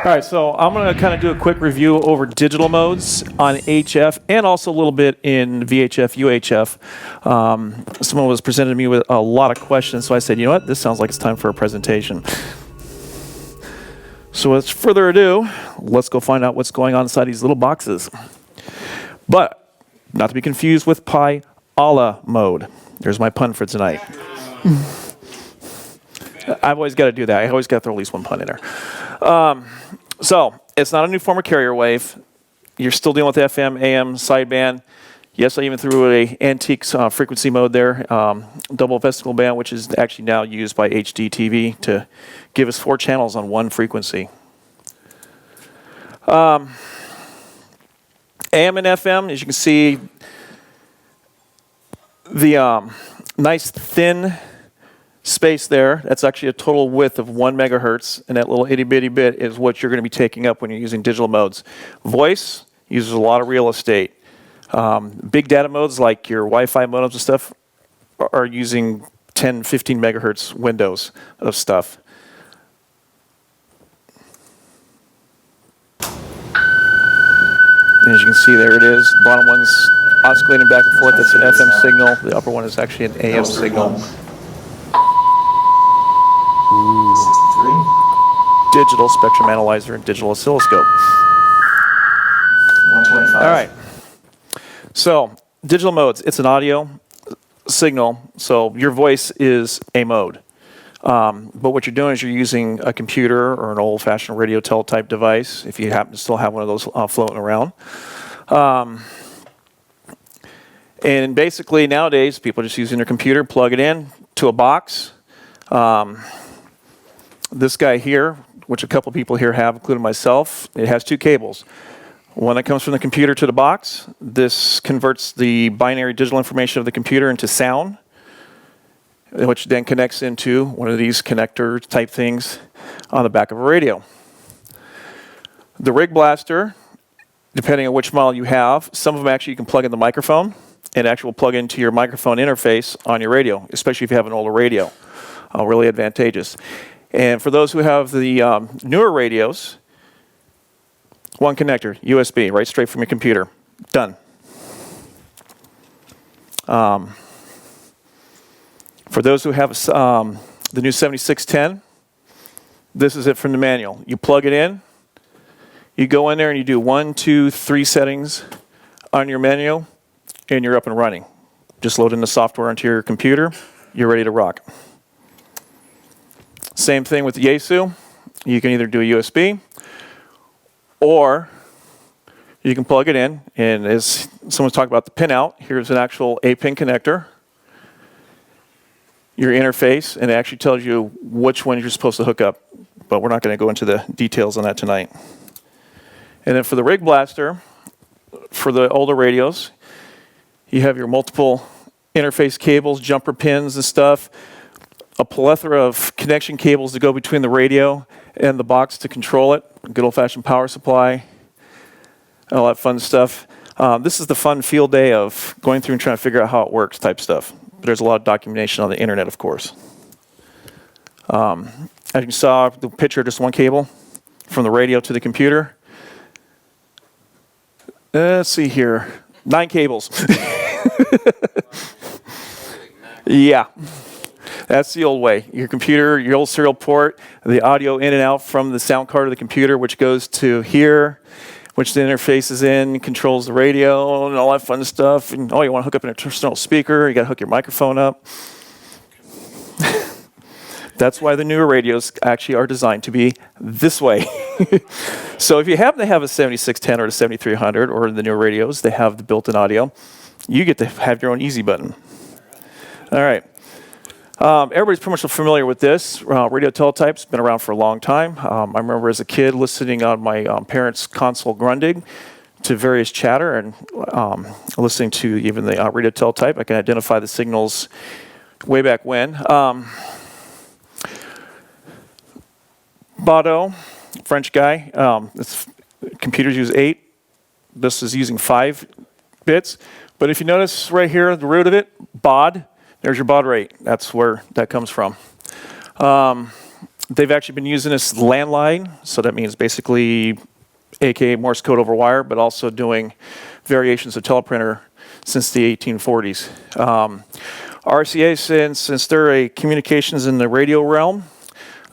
All right, so I'm going to kind of do a quick review over digital modes on HF and also a little bit in VHF, UHF. Someone was presented to me with a lot of questions, so I said, you know what, this sounds like it's time for a presentation. So without further ado, let's go find out what's going on inside these little boxes. But not to be confused with Pi Alla mode. There's my pun for tonight. I've always got to do that. I always got to throw at least one pun in there. So it's not a new form of carrier wave. You're still dealing with FM, AM, sideband. Yes, I even threw a antique frequency mode there, double vesicle band, which is actually now used by HDTV to give us 4 channels on one frequency. AM and FM, as you can see, the nice thin space there, that's actually a total width of 1 megahertz, and that little itty bitty bit is what you're going to be taking up when you're using digital modes. Voice uses a lot of real estate. Big data modes like your Wi-Fi modems and stuff are using 10, 15 megahertz windows of stuff. And as you can see, there it is. The bottom one's oscillating back and forth. That's an FM signal. The upper one is actually an AM signal. Digital spectrum analyzer and digital oscilloscope. 125. All right. So digital modes, it's an audio signal. So your voice is a mode. But what you're doing is you're using a computer or an old-fashioned radio teletype device, if you happen to still have one of those floating around. And basically nowadays, people are just using their computer, plug it in to a box. This guy here, which a couple people here have, including myself, it has 2 cables. One that comes from the computer to the box. This converts the binary digital information of the computer into sound, which then connects into one of these connector type things on the back of a radio. The rig blaster, depending on which model you have, some of them actually you can plug in the microphone and actually will plug into your microphone interface on your radio, especially if you have an older radio. Really advantageous. And for those who have the newer radios, one connector, USB, right straight from your computer. Done. For those who have the new 7610, this is it from the manual. You plug it in, you go in there and you do 1, 2, 3 settings on your menu, and you're up and running. Just load in the software onto your computer, you're ready to rock. Same thing with the Yaesu. You can either do a USB, or you can plug it in, and as someone's talking about the pin out, here's an actual 8-pin connector. Your interface, and it actually tells you which one you're supposed to hook up, but we're not going to go into the details on that tonight. And then for the rig blaster, for the older radios, you have your multiple interface cables, jumper pins and stuff, a plethora of connection cables to go between the radio and the box to control it, a good old-fashioned power supply, all that fun stuff. This is the fun field day of going through and trying to figure out how it works type stuff. But there's a lot of documentation on the internet, of course. As you saw, the picture, just one cable from the radio to the computer. Let's see here, 9 cables. Yeah. That's the old way. Your computer, your old serial port, the audio in and out from the sound card of the computer, which goes to here, which the interface is in, controls the radio and all that fun stuff. And you want to hook up an external speaker, you got to hook your microphone up. That's why the newer radios actually are designed to be this way. So if you happen to have a 7610 or a 7300 or the newer radios, they have the built-in audio, you get to have your own easy button. All right. Everybody's pretty much familiar with this. Radio teletype's been around for a long time. I remember as a kid listening on my parents' console Grundig to various chatter and listening to even the radio teletype. I can identify the signals way back when. Baudot, French guy, computers use 8. This is using 5 bits. But if you notice right here at the root of it, baud, there's your baud rate. That's where that comes from. They've actually been using this landline, so that means basically AKA Morse code over wire, but also doing variations of teleprinter since the 1840s. RCA, since they're a communications in the radio realm,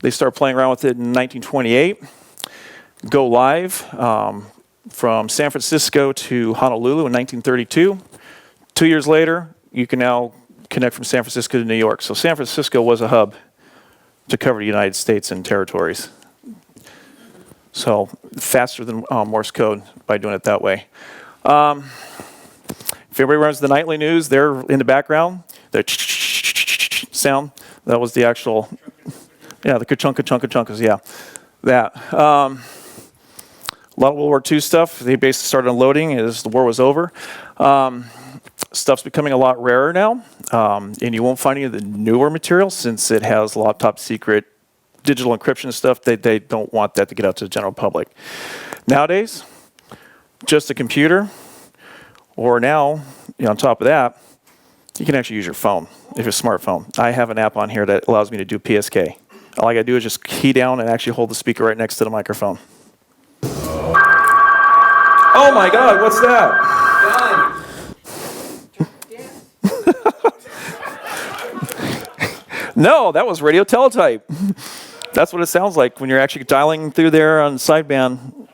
they start playing around with it in 1928. Go live from San Francisco to Honolulu in 1932. 2 years later, you can now connect from San Francisco to New York. So San Francisco was a hub to cover the United States and territories. So faster than Morse code by doing it that way. If everybody runs the nightly news, they're in the background. The sound, that was the actual, yeah, the ka-chunka-chunka-chunkas, yeah, that. A lot of World War II stuff, they basically started unloading as the war was over. Stuff's becoming a lot rarer now, and you won't find any of the newer material since it has a lot of top secret digital encryption stuff. They don't want that to get out to the general public. Nowadays, just a computer, or now, on top of that, you can actually use your phone, if you're a smartphone. I have an app on here that allows me to do PSK. All I gotta do is just key down and actually hold the speaker right next to the microphone. Oh my God, what's that? No, that was radio teletype. That's what it sounds like when you're actually dialing through there on sideband.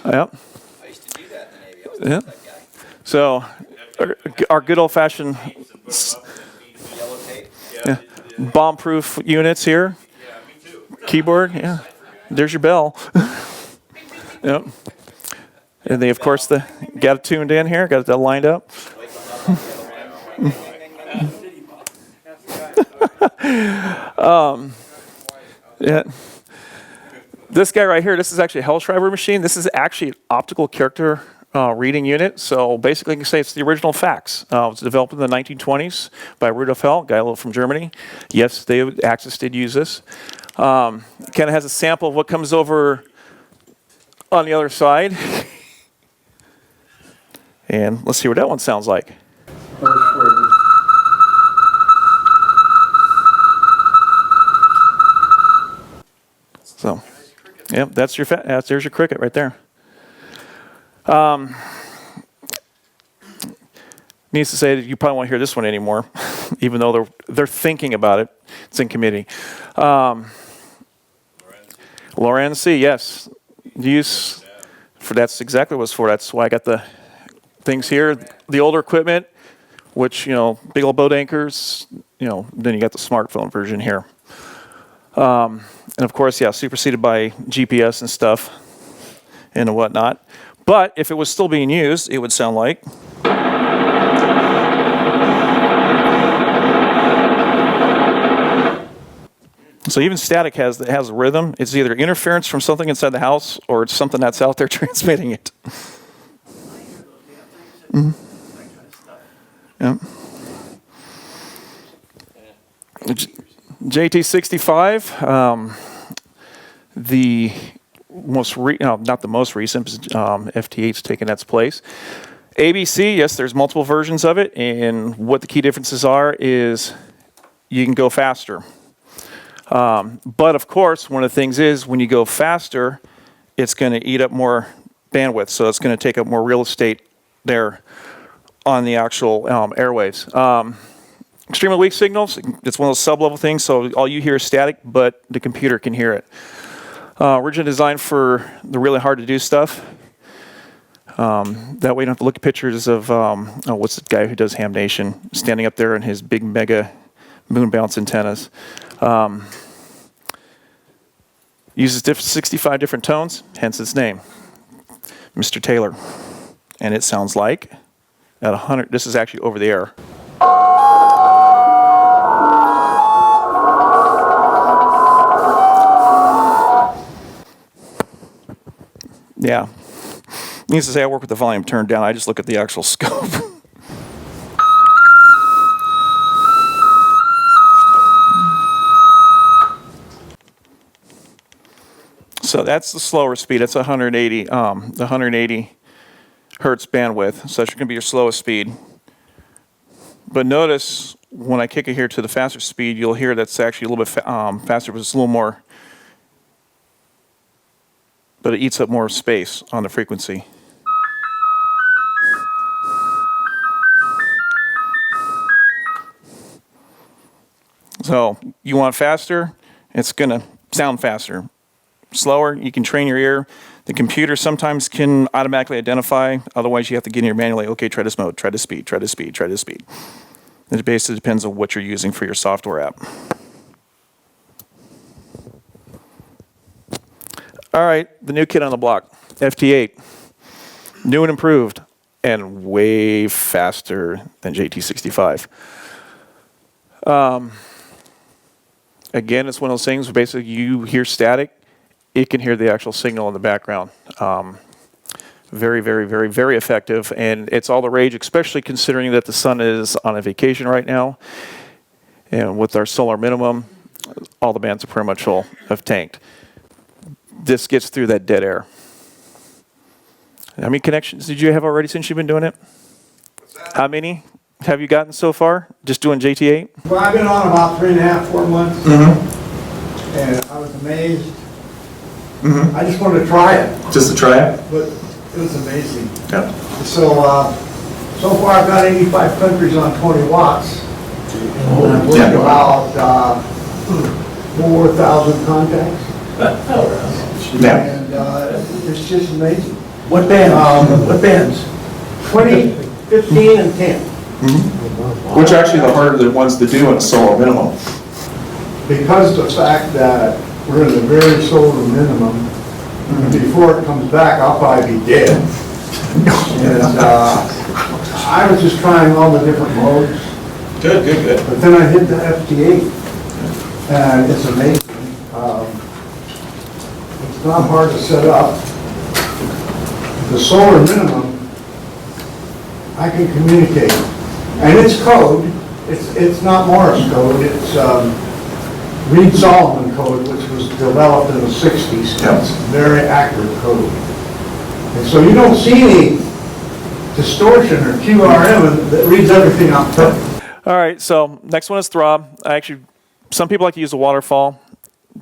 Yep. I used to do that in the Navy. I was the Yep. that guy. So, our good old-fashioned Yellow tape. bomb-proof units here. Keyboard, yeah. There's your bell. Yep. And they, of course, got it tuned in here, got it lined up. Yeah. This guy right here, this is actually a Hellschreiber machine. This is actually an optical character reading unit. So basically, you can say it's the original fax. It was developed in the 1920s by Rudolf Hell, a guy from Germany. Yes, Axis did use this. Kind of has a sample of what comes over on the other side. And let's see what that one sounds like. So, yep, there's your cricket right there. Needs to say that you probably won't hear this one anymore, even though they're thinking about it. It's in committee. Lorenzi, yes, use for that's exactly what it's for. That's why I got the things here. The older equipment, which big old boat anchors. Then you got the smartphone version here. And of course, yeah, superseded by GPS and stuff and whatnot. But if it was still being used, it would sound like. So even static has a rhythm. It's either interference from something inside the house or it's something that's out there transmitting it. Mm-hmm. Yeah. JT65, the most not the most recent, FT8's taken its place. ABC, yes, there's multiple versions of it, and what the key differences are is you can go faster. But of course, one of the things is when you go faster, it's going to eat up more bandwidth, so it's going to take up more real estate there on the actual airwaves. Extremely weak signals, it's one of those sub-level things, so all you hear is static, but the computer can hear it. Originally designed for the really hard to do stuff. That way you don't have to look at pictures of, what's the guy who does Ham Nation, standing up there in his big mega moon bounce antennas. Uses 65 different tones, hence its name, Mr. Taylor. And it sounds like at 100, this is actually over the air. Yeah. Needless to say, I work with the volume turned down. I just look at the actual scope. So that's the slower speed. That's 180, the 180 hertz bandwidth. So that's going to be your slowest speed. But notice when I kick it here to the faster speed, you'll hear that's actually a little bit faster, but it's a little more but it eats up more space on the frequency. So you want faster, it's going to sound faster. Slower, you can train your ear. The computer sometimes can automatically identify, otherwise you have to get in your manually, okay, try this mode, try this speed, try this speed, try this speed. It basically depends on what you're using for your software app. All right, the new kid on the block, FT8. New and improved, and way faster than JT65. Again, it's one of those things where basically you hear static, it can hear the actual signal in the background. Very, very, very, very effective, and it's all the rage, especially considering that the sun is on a vacation right now. And with our solar minimum, all the bands are pretty much full of tanked. This gets through that dead air. How many connections did you have already since you've been doing it? How many have you gotten so far, just doing JT8? Well, I've been on about 3.5, 4 months, and I was amazed. I just wanted to try it, Just to try it? but it was amazing. Yeah. So, so far I've got 85 countries on 20 watts. And I've worked Yeah. about 4,000 contacts. Yeah. And it's just amazing. What bands? What bands? 20, 15, and 10. Which are actually the harder ones to do in a solar minimum. Because of the fact that we're in the very solar minimum, before it comes back, I'll probably be dead. And I was just trying all the different modes, Good, good, good. but then I hit the FT8, and it's amazing. It's not hard to set up. The solar minimum, I can communicate. And it's code, it's not Morse code, it's Reed-Solomon code, which was developed in the 60s. Yep. It's very accurate code. And so you don't see any distortion or QRM that reads everything out perfect. All right, so next one is Throb. Some people like to use a waterfall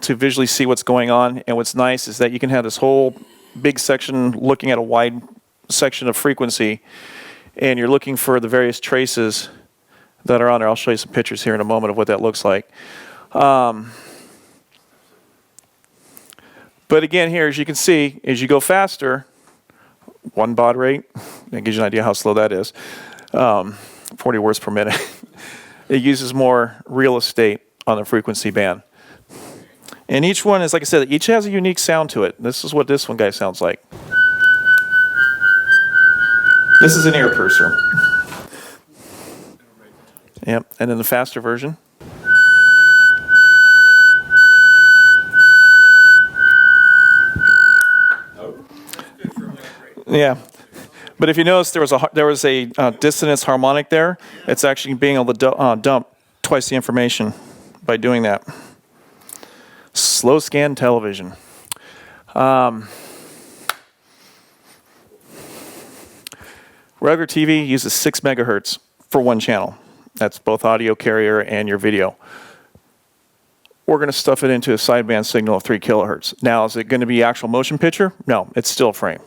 to visually see what's going on, and what's nice is that you can have this whole big section looking at a wide section of frequency, and you're looking for the various traces that are on there. I'll show you some pictures here in a moment of what that looks like. But again, here, as you can see, as you go faster, 1 baud rate, that gives you an idea how slow that is, 40 words per minute. It uses more real estate on the frequency band. And each one is, like I said, each has a unique sound to it. This is what this one guy sounds like. This is an ear piercer. Yep, and then the faster version. Yeah, but if you notice, there was a dissonance harmonic there. It's actually being able to dump twice the information by doing that. Slow scan television. Regular TV uses 6 megahertz for one channel. That's both audio carrier and your video. We're going to stuff it into a sideband signal of 3 kilohertz. Now, is it going to be actual motion picture? No, it's still frame.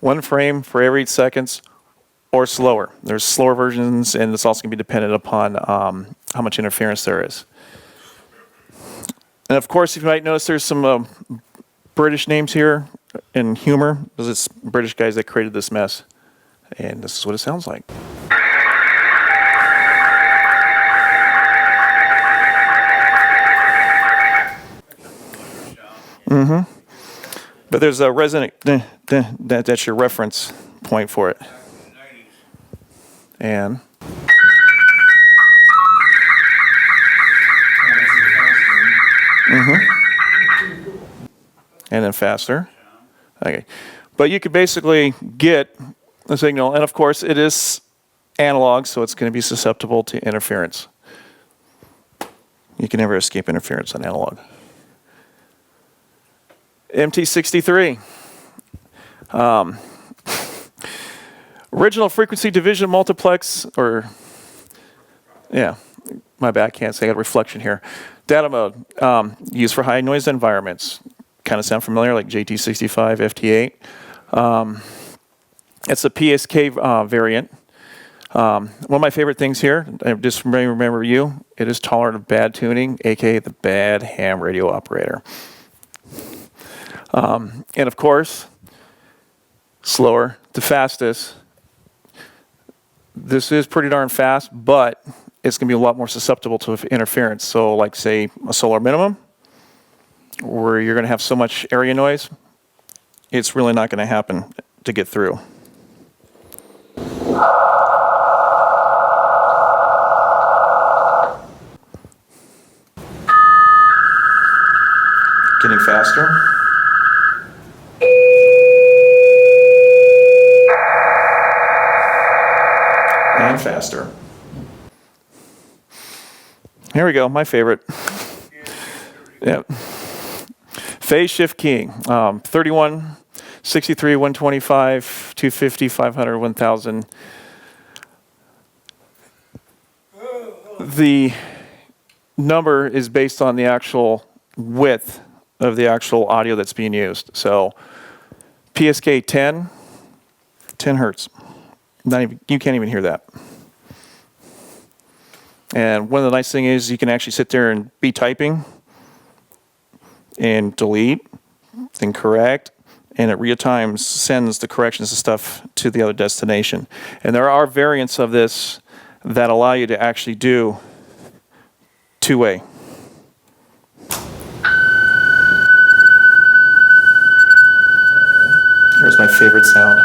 1 frame for every 8 seconds or slower. There's slower versions, and it's also going to be dependent upon how much interference there is. And of course, if you might notice, there's some British names here in humor, because it's British guys that created this mess. And this is what it sounds like. But there's a resonant, that's your reference point for it. And and then faster. Okay. But you could basically get the signal, and of course it is analog, so it's going to be susceptible to interference. You can never escape interference on analog. MT63. Original frequency division multiplex, or yeah, My bad, can't say I got a reflection here. Data mode, used for high noise environments. Kind of sound familiar, like JT65, FT8. It's a PSK variant. One of my favorite things here, I just remember you, it is tolerant of bad tuning, aka the bad ham radio operator. And of course, slower to fastest. This is pretty darn fast, but it's going to be a lot more susceptible to interference. So like say a solar minimum, where you're going to have so much area noise, it's really not going to happen to get through. Getting faster. And faster. Here we go, my favorite. Yeah. Phase shift keying. 31, 63, 125, 250, 500, 1000. The number is based on the actual width of the actual audio that's being used. So PSK 10 hertz. Not even, you can't even hear that. And one of the nice things is you can actually sit there and be typing and delete and correct, and it real time sends the corrections and stuff to the other destination. And there are variants of this that allow you to actually do two-way. Here's my favorite sound.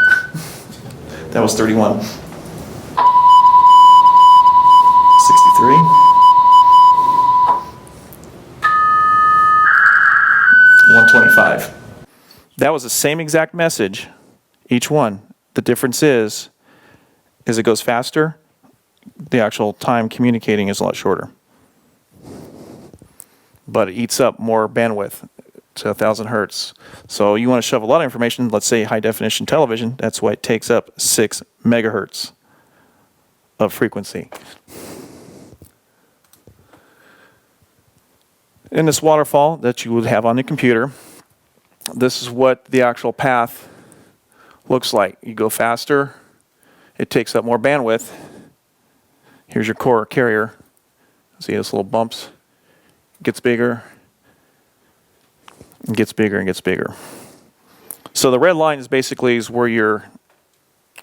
That was 31. 63. 125. That was the same exact message, each one. The difference is as it goes faster, the actual time communicating is a lot shorter. But it eats up more bandwidth to 1,000 hertz. So you want to shove a lot of information, let's say high definition television, that's why it takes up 6 megahertz of frequency. In this waterfall that you would have on the computer, this is what the actual path looks like. You go faster, it takes up more bandwidth. Here's your core carrier. See those little bumps? It gets bigger, and gets bigger and gets bigger. So the red line is basically where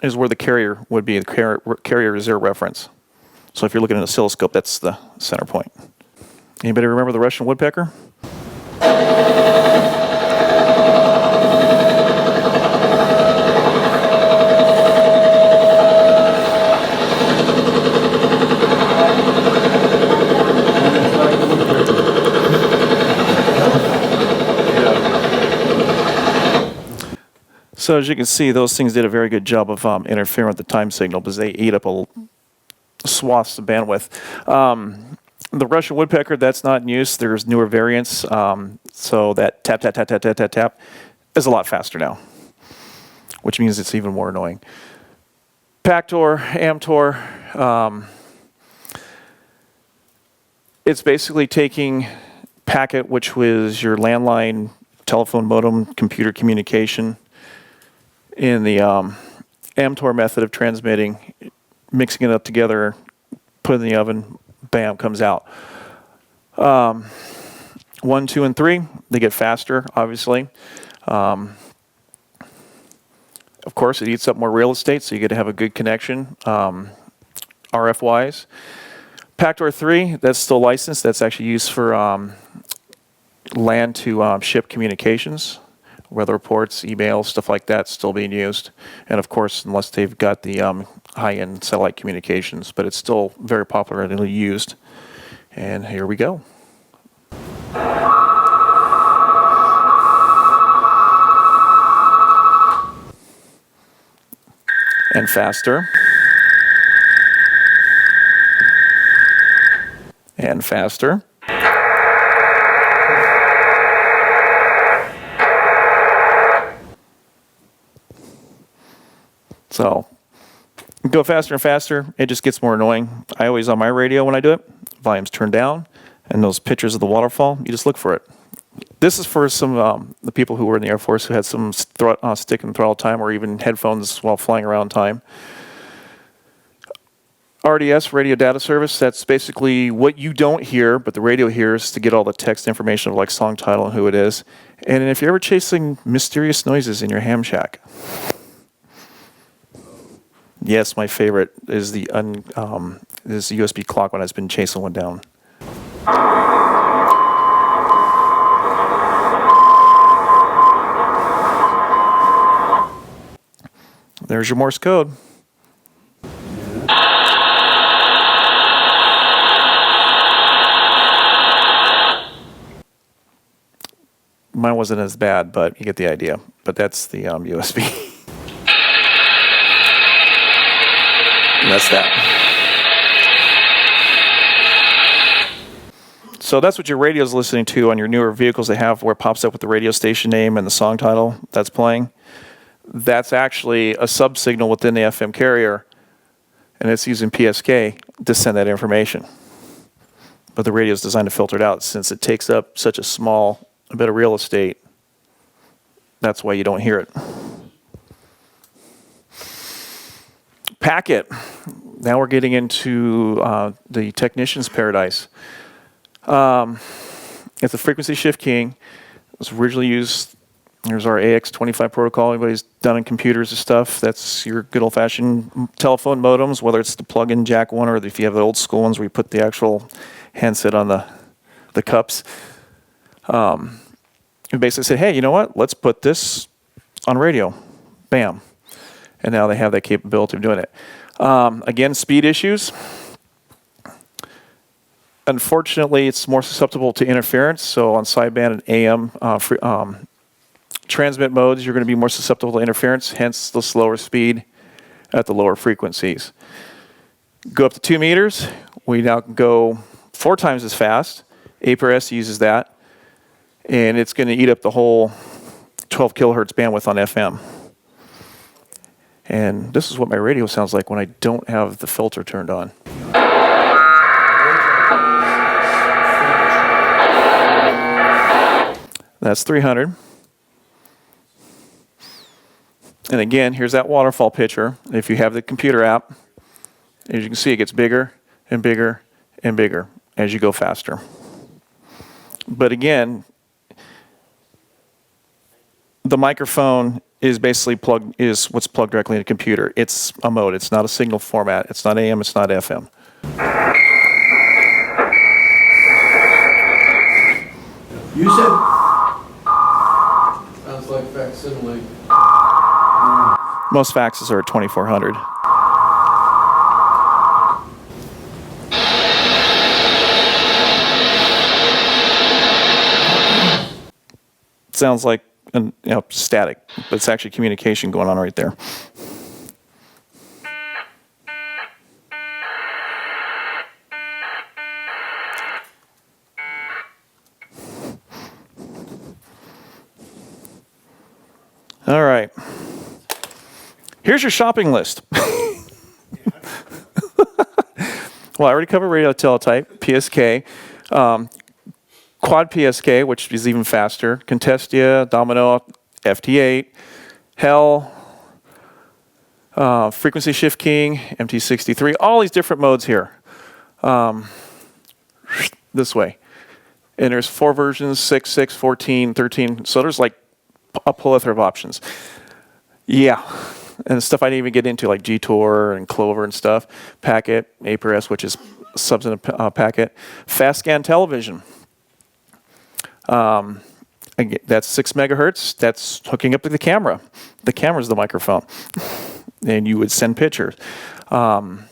the carrier would be. The carrier is their reference. So if you're looking at an oscilloscope, that's the center point. Anybody remember the Russian woodpecker? So as you can see, those things did a very good job of interfering with the time signal because they ate up a swaths of bandwidth. The Russian woodpecker, that's not in use. There's newer variants. So that tap, tap, tap, tap, tap, tap, tap is a lot faster now, which means it's even more annoying. Pactor, AMTOR, it's basically taking packet, which was your landline, telephone modem, computer communication, in the AMTOR method of transmitting, mixing it up together, put it in the oven, bam, comes out. 1, 2, and 3, they get faster, obviously. Of course, it eats up more real estate, so you get to have a good connection, RF-wise. Pactor 3, that's still licensed. That's actually used for LAN to ship communications, weather reports, emails, stuff like that, still being used. And of course, unless they've got the high-end satellite communications, but it's still very popularly used. And here we go. And faster. And faster. So go faster and faster. It just gets more annoying. I always on my radio when I do it, volume's turned down, and those pictures of the waterfall, you just look for it. This is for some the people who were in the Air Force who had some stick and throttle time or even headphones while flying around time. RDS, radio data service, that's basically what you don't hear, but the radio hears to get all the text information of like song title and who it is. And if you're ever chasing mysterious noises in your ham shack, yes, my favorite is the this USB clock when I've been chasing one down. There's your Morse code. Mine wasn't as bad, but you get the idea. But that's the USB. And that's that. So that's what your radio's listening to on your newer vehicles. They have where it pops up with the radio station name and the song title that's playing. That's actually a sub-signal within the FM carrier, and it's using PSK to send that information. But the radio is designed to filter it out since it takes up such a small bit of real estate. That's why you don't hear it. Packet. Now we're getting into the technician's paradise. It's a frequency shift keying. It was originally used, here's our AX25 protocol. Anybody's done in computers and stuff. That's your good old-fashioned telephone modems, whether it's the plug-in jack one or if you have the old school ones where you put the actual handset on the cups. We basically said, hey, you know what? Let's put this on radio. Bam. And now they have that capability of doing it. Again, speed issues. Unfortunately, it's more susceptible to interference. So on sideband and AM transmit modes, you're going to be more susceptible to interference, hence the slower speed at the lower frequencies. Go up to 2 meters. We now can go 4 times as fast. APRS uses that. And it's going to eat up the whole 12 kilohertz bandwidth on FM. And this is what my radio sounds like when I don't have the filter turned on. That's 300. And again, here's that waterfall picture. If you have the computer app, as you can see, it gets bigger and bigger and bigger as you go faster. But again, the microphone is basically what's plugged directly into the computer. It's a mode. It's not a signal format. It's not AM. It's not FM. You said, Sounds like facsimile. Most faxes are at 2400. Sounds like static, but it's actually communication going on right there. All right. Here's your shopping list. Well, I already covered radio teletype, PSK, quad PSK, which is even faster, CONTESTIA, DOMINO, FT8, HEL, frequency shift keying, MT63, all these different modes here. This way. And there's 4 versions, 6, 6, 14, 13. So there's like a plethora of options. Yeah. And stuff I didn't even get into, like G-TOR and CLOVER and stuff. Packet, APRS, which is substantive packet. Fast scan television. Again, that's 6 megahertz. That's hooking up to the camera. The camera's the microphone. And you would send pictures. Currently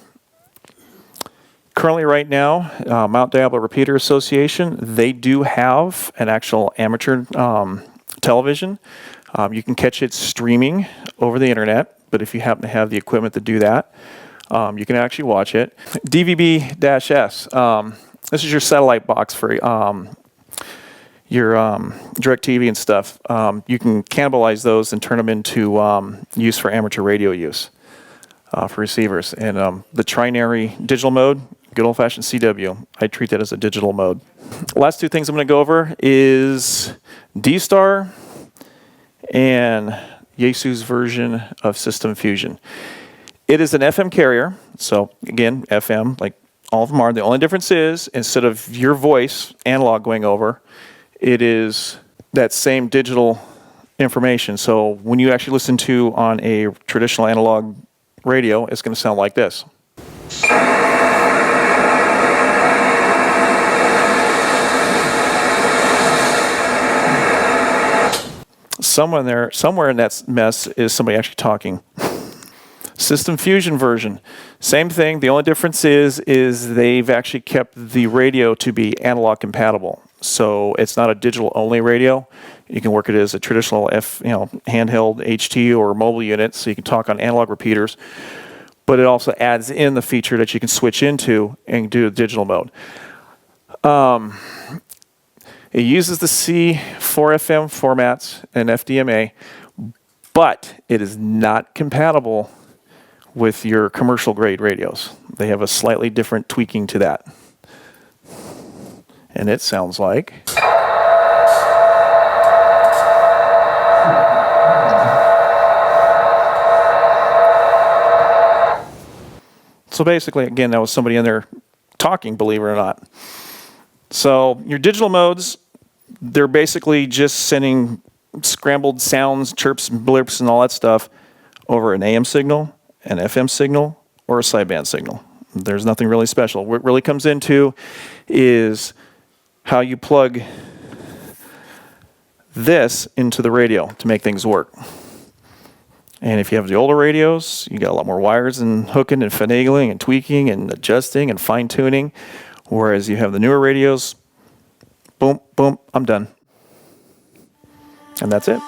right now, Mount Diablo Repeater Association, they do have an actual amateur television. You can catch it streaming over the internet, but if you happen to have the equipment to do that, you can actually watch it. DVB-S. This is your satellite box for your DirecTV and stuff. You can cannibalize those and turn them into use for amateur radio use for receivers. And the trinary digital mode, Good old-fashioned CW. I treat that as a digital mode. Last two things I'm going to go over is D-Star and Yaesu's version of System Fusion. It is an FM carrier, so again, FM, like all of them are. The only difference is, instead of your voice analog going over, it is that same digital information. So when you actually listen to on a traditional analog radio, it's going to sound like this. Somewhere in that mess is somebody actually talking. System Fusion version, same thing. The only difference is they've actually kept the radio to be analog compatible. So it's not a digital only radio. You can work it as a traditional handheld HT or mobile unit, so you can talk on analog repeaters. But it also adds in the feature that you can switch into and do a digital mode. It uses the C4FM formats and FDMA, but it is not compatible with your commercial grade radios. They have a slightly different tweaking to that. And it sounds like... So basically, again, that was somebody in there talking, believe it or not. So your digital modes, they're basically just sending scrambled sounds, chirps, and blips, and all that stuff over an AM signal, an FM signal, or a sideband signal. There's nothing really special. What it really comes into is how you plug this into the radio to make things work. And if you have the older radios, you got a lot more wires and hooking and finagling and tweaking and adjusting and fine-tuning. Whereas you have the newer radios, boom, boom, I'm done. And that's it.